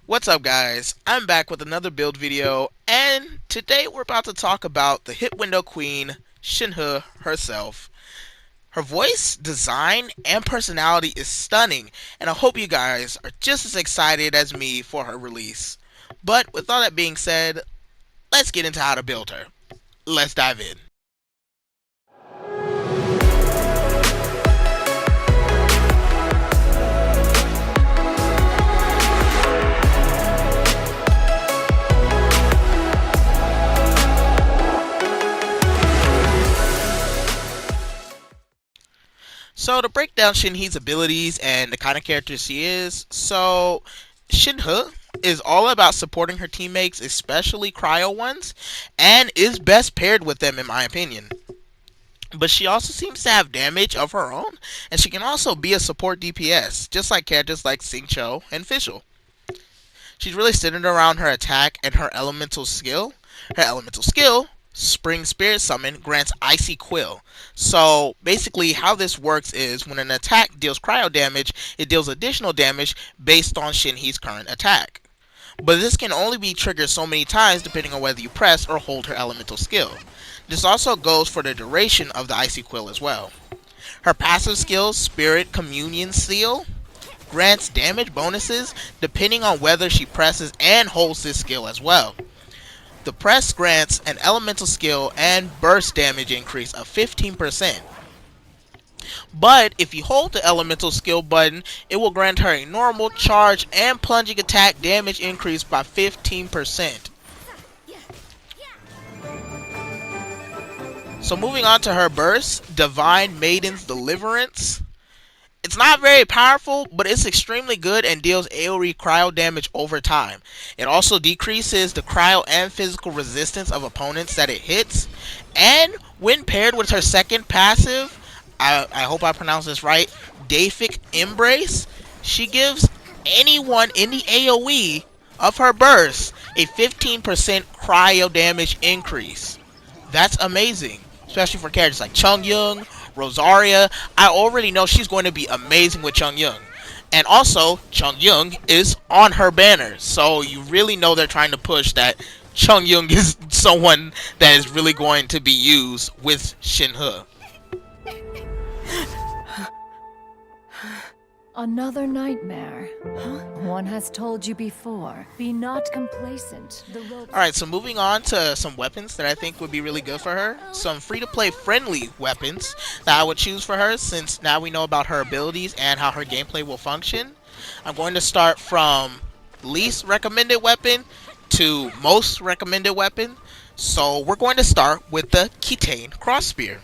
What's up guys, I'm back with another build video, and today we're about to talk about the hit window queen, Shenhe herself. Her voice, design, and personality is stunning, and I hope you guys are just as excited as me for her release. But with all that being said, let's get into how to build her. Let's dive in. So to break down Shinhe's abilities and the kind of character she is, Shenhe is all about supporting her teammates, especially cryo ones, and is best paired with them in my opinion. But she also seems to have damage of her own, and she can also be a support DPS, just like characters like Xingqiu and Fischl. She's really centered around her attack and her elemental skill. Her elemental skill, Spring Spirit Summon, grants Icy Quill. So basically how this works is when an attack deals cryo damage, it deals additional damage based on Shinhe's current attack. But this can only be triggered so many times depending on whether you press or hold her elemental skill. This also goes for the duration of the Icy Quill as well. Her passive skill, Spirit Communion Seal, grants damage bonuses depending on whether she presses and holds this skill as well. The press grants an elemental skill and burst damage increase of 15%. But if you hold the elemental skill button, it will grant her a normal, charge, and plunging attack damage increase by 15%. So moving on to her burst, Divine Maiden's Deliverance. It's not very powerful, but it's extremely good and deals AoE cryo damage over time. It also decreases the cryo and physical resistance of opponents that it hits. And when paired with her second passive, I hope I pronounced this right, Deific Embrace, she gives anyone in the AoE of her burst a 15% cryo damage increase. That's amazing, especially for characters like Chongyun, Rosaria. I already know she's going to be amazing with Chongyun. And also, Chongyun is on her banner, so you really know they're trying to push that Chongyun is someone that is really going to be used with Shenhe. Another nightmare. Huh? One has told you before. Be not complacent. Alright, so moving on to some weapons that I think would be really good for her. Some free-to-play friendly weapons that I would choose for her, since now we know about her abilities and how her gameplay will function. I'm going to start from least recommended weapon to most recommended weapon. So we're going to start with the Ketane Crossspear.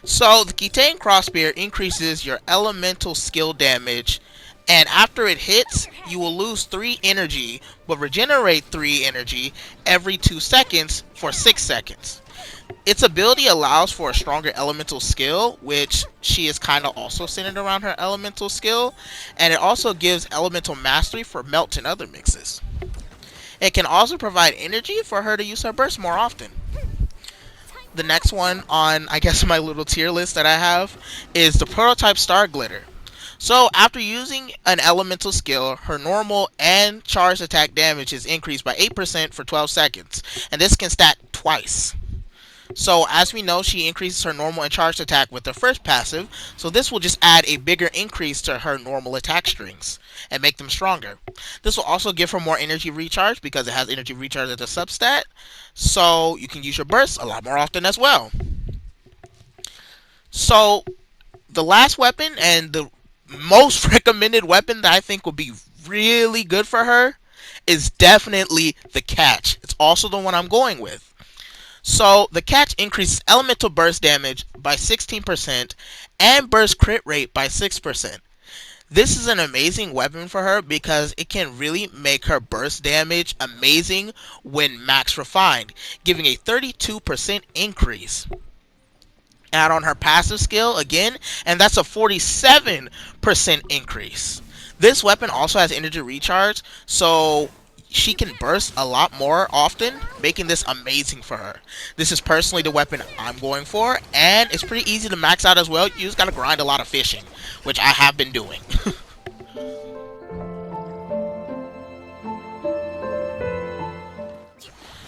So the Ketane Crossspear increases your elemental skill damage, and after it hits, you will lose 3 energy, but regenerate 3 energy every 2 seconds for 6 seconds. Its ability allows for a stronger elemental skill, which she is kind of also centered around her elemental skill, and it also gives elemental mastery for melt and other mixes. It can also provide energy for her to use her burst more often. The next one on, I guess, my little tier list that I have is the Prototype Star Glitter. So after using an elemental skill, her normal and charged attack damage is increased by 8% for 12 seconds, and this can stack twice. So as we know, she increases her normal and charged attack with her first passive, so this will just add a bigger increase to her normal attack strings and make them stronger. This will also give her more energy recharge because it has energy recharge as a substat, so you can use your burst a lot more often as well. So the last weapon and the most recommended weapon that I think would be really good for her is definitely the Catch. It's also the one I'm going with. So the Catch increases elemental burst damage by 16% and burst crit rate by 6%. This is an amazing weapon for her because it can really make her burst damage amazing when max refined, giving a 32% increase. Add on her passive skill again, and that's a 47% increase. This weapon also has energy recharge, so she can burst a lot more often, making this amazing for her. This is personally the weapon I'm going for, and it's pretty easy to max out as well. You just gotta grind a lot of fishing, which I have been doing.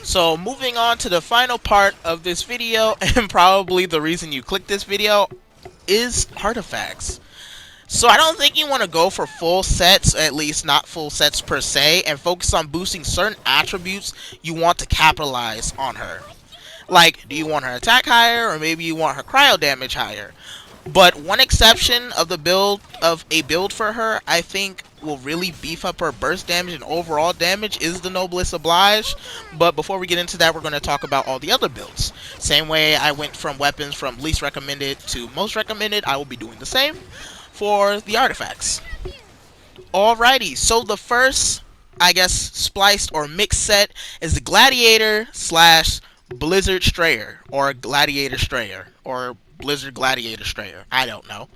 So moving on to the final part of this video, and probably the reason you clicked this video, is artifacts. So I don't think you want to go for full sets, at least not full sets per se, and focus on boosting certain attributes you want to capitalize on her. Like, do you want her attack higher, or maybe you want her cryo damage higher? But one exception of a build for her, I think will really beef up her burst damage and overall damage is the Noblesse Oblige. But before we get into that, we're going to talk about all the other builds. Same way I went from weapons from least recommended to most recommended, I will be doing the same for the artifacts. Alrighty, so the first, I guess, spliced or mixed set is the Gladiator slash Blizzard Strayer, or Gladiator Strayer, or Blizzard Gladiator Strayer. I don't know.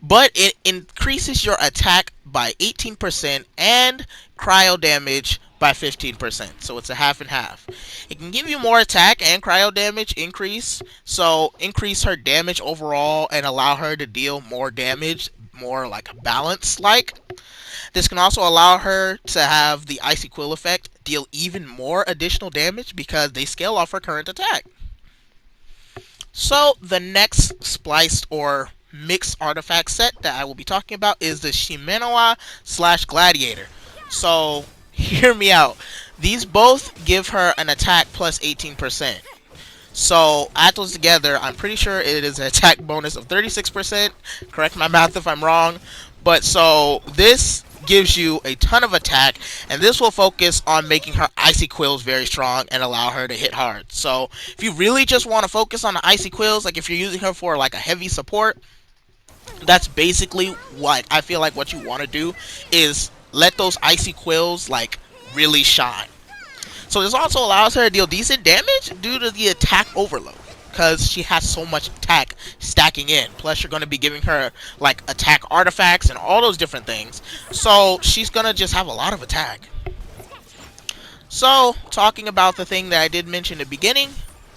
But it increases your attack by 18% and cryo damage by 15%. So it's a half and half. It can give you more attack and cryo damage increase. So increase her damage overall and allow her to deal more damage, more like balance like. This can also allow her to have the Icy Quill effect, deal even more additional damage because they scale off her current attack. So the next spliced or mixed artifact set that I will be talking about is the Shenhe slash Gladiator. So hear me out. These both give her an attack plus 18%. So add those together, I'm pretty sure it is an attack bonus of 36%. Correct my math if I'm wrong. But so this gives you a ton of attack, and this will focus on making her Icy Quills very strong and allow her to hit hard. So if you really just want to focus on the Icy Quills, like if you're using her for like a heavy support, that's basically what I feel like what you want to do, is let those Icy Quills like really shine. So this also allows her to deal decent damage due to the attack overload, because she has so much attack stacking in. Plus you're going to be giving her like attack artifacts and all those different things. So she's going to just have a lot of attack. So talking about the thing that I did mention in the beginning,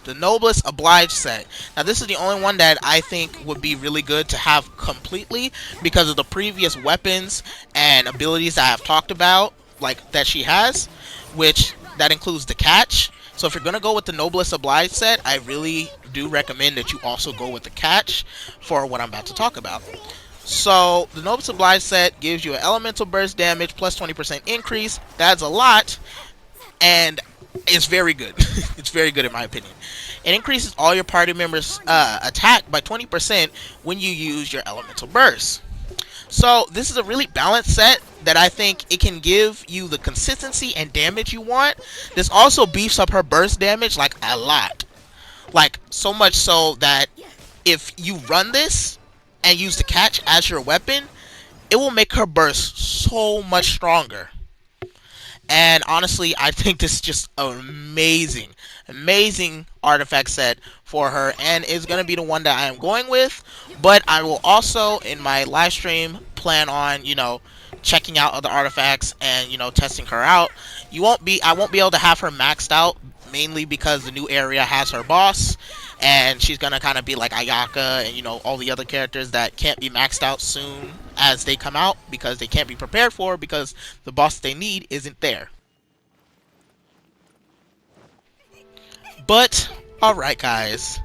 the Noblesse Oblige set. Now this is the only one that I think would be really good to have completely because of the previous weapons and abilities that I have talked about, like that she has, which that includes the catch. So if you're going to go with the Noblesse Oblige set, I really do recommend that you also go with the catch for what I'm about to talk about. So the Noblesse Oblige set gives you an elemental burst damage plus 20% increase. That's a lot, and it's very good. It's very good in my opinion. It increases all your party members' attack by 20% when you use your elemental burst. So this is a really balanced set that I think it can give you the consistency and damage you want. This also beefs up her burst damage like a lot. Like so much so that if you run this and use the catch as your weapon, it will make her burst so much stronger. And honestly, I think this is just an amazing artifact set for her, and is going to be the one that I am going with. But I will also, in my live stream, plan on, checking out other artifacts and, testing her out. I won't be able to have her maxed out, mainly because the new area has her boss, and she's going to kind of be like Ayaka and, all the other characters that can't be maxed out soon as they come out, because they can't be prepared for, because the boss they need isn't there. But alright guys,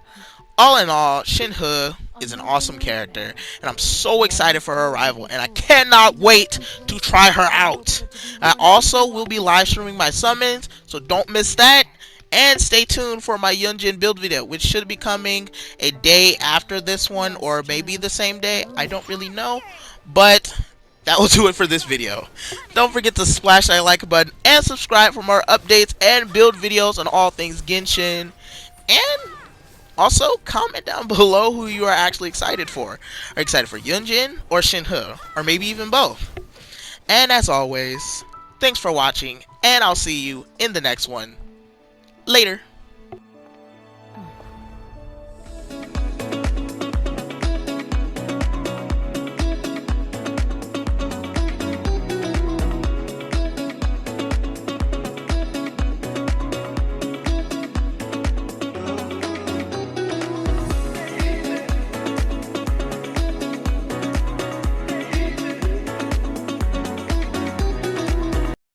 all in all, Shenhe is an awesome character, and I'm so excited for her arrival, and I cannot wait to try her out. I also will be live streaming my summons, so don't miss that. And stay tuned for my Yunjin build video, which should be coming a day after this one, or maybe the same day. I don't really know. But that will do it for this video. Don't forget to splash that like button and subscribe for more updates and build videos on all things Genshin. And also comment down below who you are actually excited for. Are you excited for Yunjin or Shenhe? Or maybe even both? And as always, thanks for watching, and I'll see you in the next one. Later.